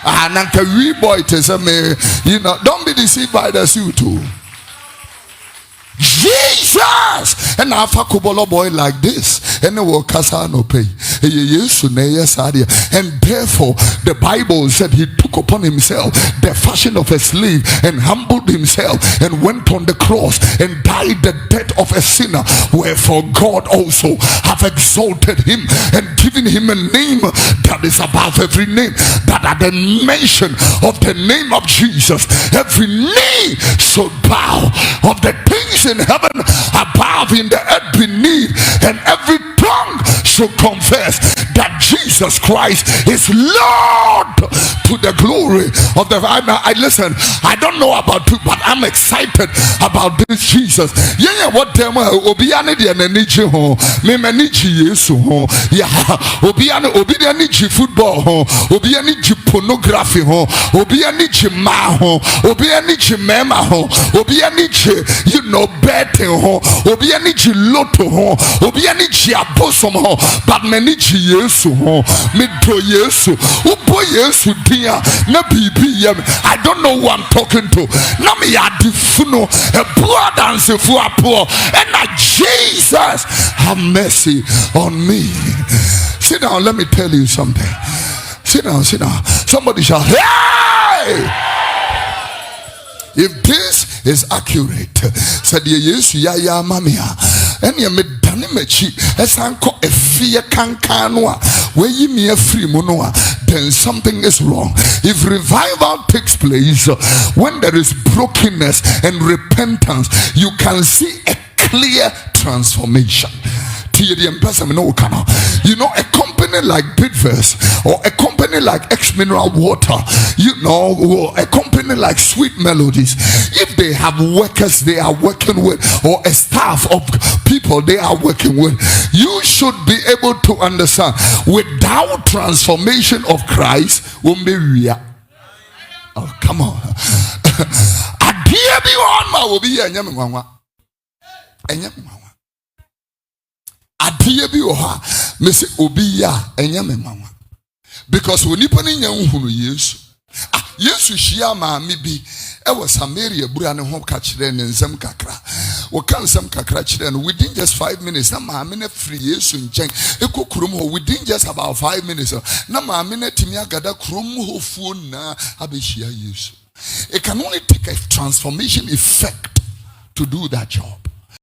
And a wee boy tells me, you know, don't be deceived by the suit too. Jesus, and I fuck boy like this, and will casa no pay. And therefore, the Bible said he took upon himself the fashion of a slave and humbled himself and went on the cross and died the death of a sinner. Wherefore, God also have exalted him and given him a name that is above every name, that at the mention of the name of Jesus, every knee should bow, of the things in heaven above, in the earth beneath, and every tongue should confess that Jesus Christ is Lord, to the glory of the Father. I listen, I don't know about you, but I'm excited about this Jesus. Yeah, what them obiane de aniji ho, me maniji yesu ho, yeah, obiane obiane football ho, obiane pornography ho, obiane ma ho, obiane mema ho, obiane you know betting ho, obiane lotto ho, obiane abosom ho, but maniji yesu ho, me do yesu, ubo yesu dia na bibi yem. I don't know who I'm talking to. Na me ya difuno a poor dance for a poor, and na Jesus have mercy on me. Sit down, let me tell you something. Sit down, sit down. Somebody shout, hey! If this is accurate, said Yesu ya ya mamia, and you made Danimechi, as uncle a fear cancanwa, where you me a free monoa, then something is wrong. If revival takes place, when there is brokenness and repentance, you can see a clear transformation. You know, a company like Bidverse or a company like X Mineral Water, you know, or a company like Sweet Melodies, if they have workers they are working with, or a staff of people they are working with, you should be able to understand, without transformation of Christ, oh come on. Adie bi oha me se obi ya enya me mama, because oni pani nya nhunu Yesu Yesu hia ma me bi e was Samaria bura ne ho ka kire ne nsam kakra wo kan nsam kakra kire no within just 5 minutes na ma me na free Yesu nchen ekokurum ho within just about 5 minutes na ma me na timi agada kurum ho fuo na abehia Yesu. It can only take a transformation effect to do that job.